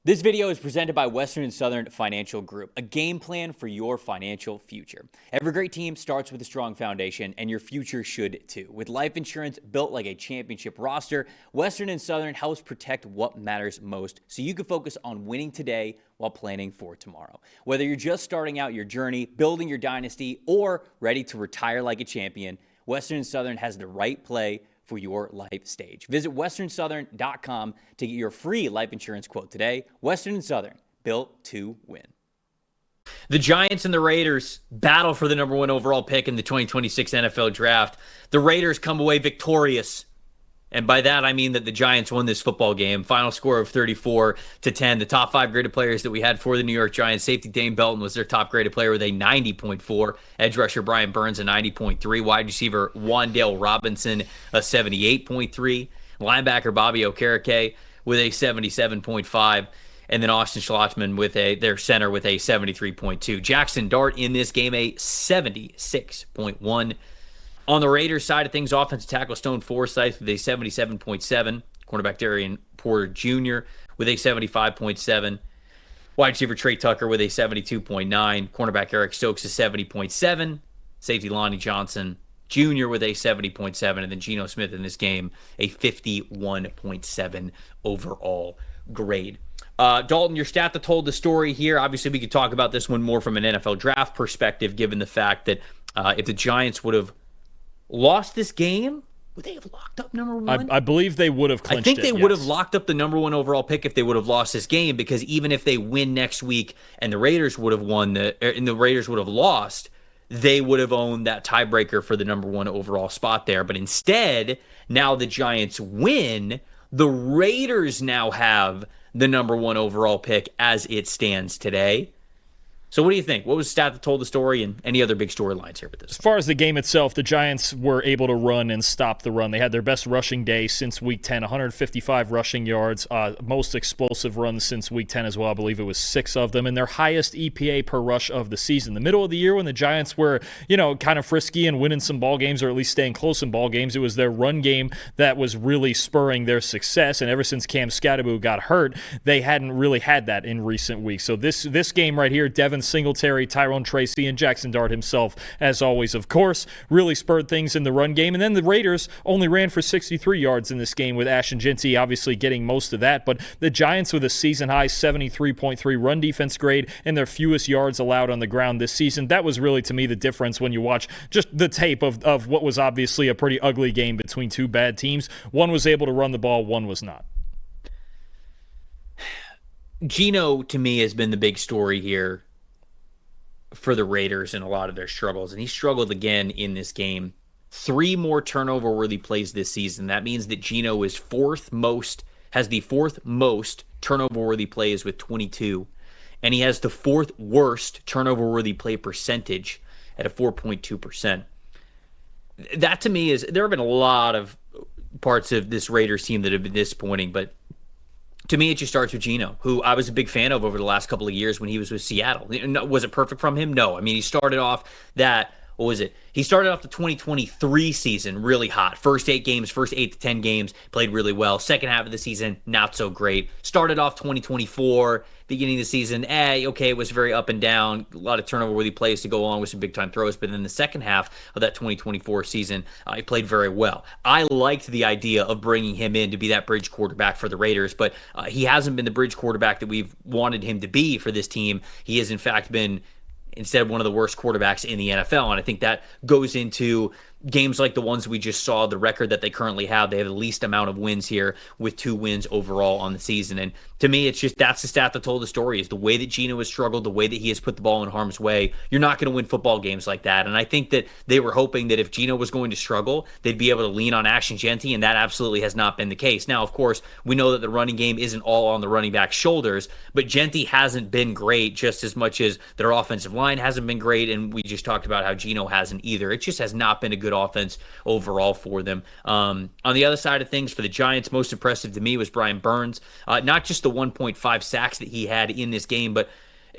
This video is presented by Western and Southern Financial Group, a game plan for your financial future. Every great team starts with a strong foundation, and your future should too. With life insurance built like a championship roster, Western and Southern helps protect what matters most so you can focus on winning today while planning for tomorrow. Whether you're just starting out your journey, building your dynasty, or ready to retire like a champion, Western and Southern has the right play for your life stage. Visit westernsouthern.com to get your free life insurance quote today. Western and Southern, built to win. The Giants and the Raiders battle for the number one overall pick in the 2026 NFL Draft. The Raiders come away victorious. And by that, I mean that the Giants won this football game. Final score of 34-10. The top five graded players that we had for the New York Giants. Safety Dane Belton was their top graded player with a 90.4. Edge rusher Brian Burns, a 90.3. Wide receiver Wan'Dale Robinson, a 78.3. Linebacker Bobby Okereke with a 77.5. And then Austin Schlotzman with their center with a 73.2. Jackson Dart in this game, a 76.1. On the Raiders side of things, offensive tackle Stone Forsythe with a 77.7. Cornerback Darian Porter Jr. with a 75.7. Wide receiver Trey Tucker with a 72.9. Cornerback Eric Stokes a 70.7. Safety Lonnie Johnson Jr. with a 70.7. And then Geno Smith in this game, a 51.7 overall grade. Dalton, your stat that told the story here. Obviously, we could talk about this one more from an NFL draft perspective, given the fact that if the Giants would have lost this game, would they have locked up number one? I believe they would have clinched I think they would would have locked up the number one overall pick if they would have lost this game, because even if they win next week and the Raiders would have and the Raiders would have lost, they would have owned that tiebreaker for the number one overall spot there. But instead, now the Giants win, the Raiders now have the number one overall pick as it stands today. So what do you think? What was the stat that told the story, and any other big storylines here with this? As far as the game itself, the Giants were able to run and stop the run. They had their best rushing day since Week 10, 155 rushing yards, most explosive runs since Week 10 as well. I believe it was 6 of them, and their highest EPA per rush of the season. The middle of the year when the Giants were, kind of frisky and winning some ball games, or at least staying close in ball games, it was their run game that was really spurring their success, and ever since Cam Skattebo got hurt, they hadn't really had that in recent weeks. So this game right here, Devin Singletary, Tyrone Tracy, and Jackson Dart himself, as always, of course, really spurred things in the run game. And then the Raiders only ran for 63 yards in this game, with Ashton Jeanty obviously getting most of that. But the Giants with a season-high 73.3 run defense grade and their fewest yards allowed on the ground this season. That was really, to me, the difference when you watch just the tape of what was obviously a pretty ugly game between two bad teams. One was able to run the ball, one was not. Geno, to me, has been the big story here for the Raiders and a lot of their struggles, and he struggled again in this game. 3 more turnover-worthy plays this season. That means that Geno is has the fourth most turnover-worthy plays with 22, and he has the fourth worst turnover-worthy play percentage at a 4.2%. That, to me, there have been a lot of parts of this Raiders team that have been disappointing, but to me, it just starts with Geno, who I was a big fan of over the last couple of years when he was with Seattle. Was it perfect from him? No. I mean, he started off He started off the 2023 season really hot. First 8 to 10 games, played really well. Second half of the season, not so great. Started off 2024, beginning of the season, okay, it was very up and down. A lot of turnover-worthy plays to go along with some big-time throws. But then the second half of that 2024 season, he played very well. I liked the idea of bringing him in to be that bridge quarterback for the Raiders, but he hasn't been the bridge quarterback that we've wanted him to be for this team. He has, in fact, been instead one of the worst quarterbacks in the NFL. And I think that goes into games like the ones we just saw, the record that they currently have. They have the least amount of wins here with 2 wins overall on the season. And to me, it's just that's the stat that told the story, is the way that Geno has struggled, the way that he has put the ball in harm's way. You're not going to win football games like that. And I think that they were hoping that if Geno was going to struggle, they'd be able to lean on Ashton Jeanty, and that absolutely has not been the case. Now, of course, we know that the running game isn't all on the running back's shoulders, but Jeanty hasn't been great just as much as their offensive line hasn't been great, and we just talked about how Geno hasn't either. It just has not been a good offense overall for them. On the other side of things, for the Giants, most impressive to me was Brian Burns. Not just the 1.5 sacks that he had in this game, but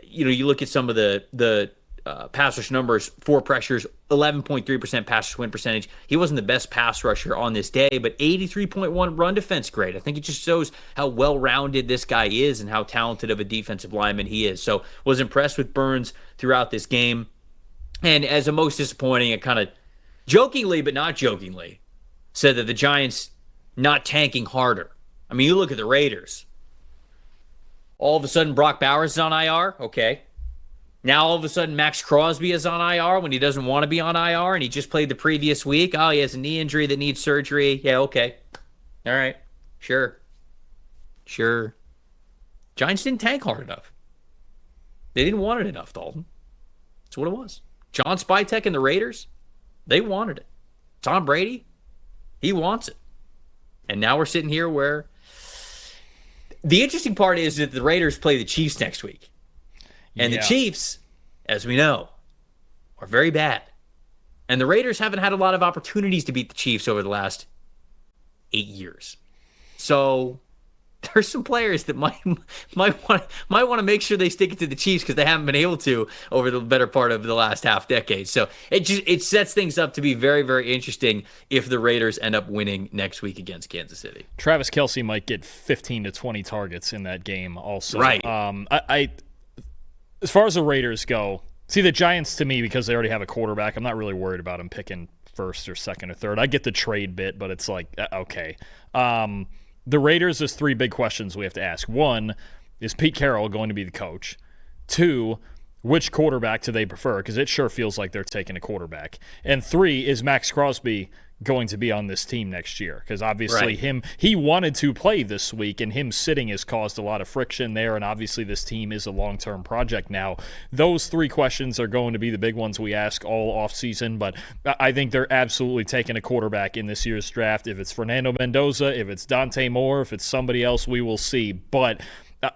you look at some of the pass rush numbers, 4 pressures, 11.3% pass rush win percentage. He wasn't the best pass rusher on this day, but 83.1 run defense grade. I think it just shows how well-rounded this guy is and how talented of a defensive lineman he is. So was impressed with Burns throughout this game. And as a most disappointing, it kind of jokingly, but not jokingly, said that the Giants not tanking harder. I mean, you look at the Raiders. All of a sudden, Brock Bowers is on IR. Okay. Now, all of a sudden, Max Crosby is on IR when he doesn't want to be on IR, and he just played the previous week. Oh, he has a knee injury that needs surgery. Yeah, okay. All right. Sure. Giants didn't tank hard enough. They didn't want it enough, Dalton. That's what it was. John Spytek and the Raiders, they wanted it. Tom Brady, he wants it. And now we're sitting here where the interesting part is that the Raiders play the Chiefs next week. And the Chiefs, as we know, are very bad. And the Raiders haven't had a lot of opportunities to beat the Chiefs over the last 8 years. So there's some players that might want to make sure they stick it to the Chiefs because they haven't been able to over the better part of the last half decade. So it sets things up to be very, very interesting if the Raiders end up winning next week against Kansas City. Travis Kelce might get 15 to 20 targets in that game also. Right. As far as the Raiders go, see the Giants to me, because they already have a quarterback, I'm not really worried about them picking first or second or third. I get the trade bit, but it's like, okay. The Raiders, there's 3 big questions we have to ask. 1, is Pete Carroll going to be the coach? 2, which quarterback do they prefer? Because it sure feels like they're taking a quarterback. And 3, is Max Crosby going to be on this team next year? Because obviously he wanted to play this week, and him sitting has caused a lot of friction there, and obviously this team is a long-term project now. Those 3 questions are going to be the big ones we ask all offseason, but I think they're absolutely taking a quarterback in this year's draft. If it's Fernando Mendoza, if it's Dante Moore, if it's somebody else, we will see. But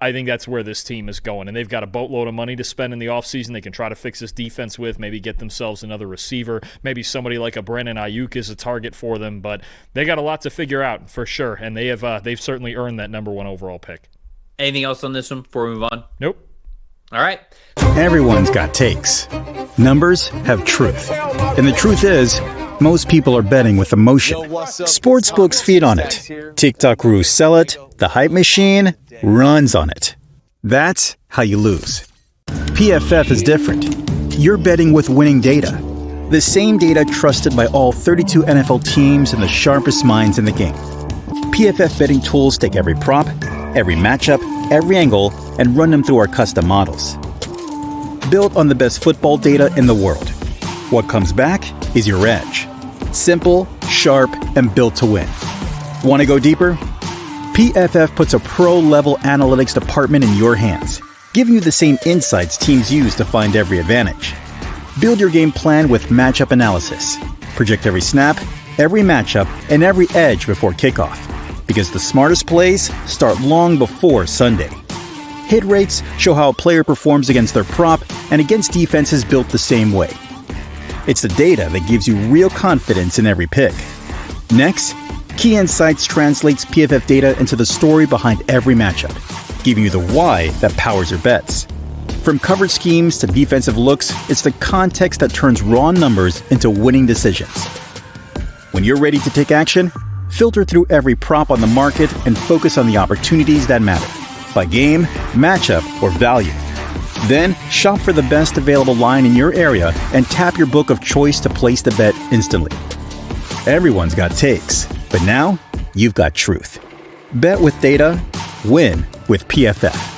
I think that's where this team is going, and they've got a boatload of money to spend in the offseason. They can try to fix this defense with, maybe get themselves another receiver, maybe somebody like a Brandon Ayuk is a target for them, but they got a lot to figure out for sure, and they've certainly earned that number 1 overall pick. Anything else on this one before we move on? Nope. All right. Everyone's got takes. Numbers have truth. And the truth is, most people are betting with emotion. Sportsbooks feed on it. TikTok gurus sell it. The hype machine runs on it. That's how you lose. PFF is different. You're betting with winning data. The same data trusted by all 32 NFL teams and the sharpest minds in the game. PFF betting tools take every prop, every matchup, every angle, and run them through our custom models. Built on the best football data in the world. What comes back is your edge. Simple, sharp, and built to win. Want to go deeper? PFF puts a pro-level analytics department in your hands, giving you the same insights teams use to find every advantage. Build your game plan with matchup analysis. Project every snap, every matchup, and every edge before kickoff, because the smartest plays start long before Sunday. Hit rates show how a player performs against their prop and against defenses built the same way. It's the data that gives you real confidence in every pick. Next, Key Insights translates PFF data into the story behind every matchup, giving you the why that powers your bets. From coverage schemes to defensive looks, it's the context that turns raw numbers into winning decisions. When you're ready to take action, filter through every prop on the market and focus on the opportunities that matter, by game, matchup, or value. Then, shop for the best available line in your area and tap your book of choice to place the bet instantly. Everyone's got takes, but now you've got truth. Bet with data, win with PFF.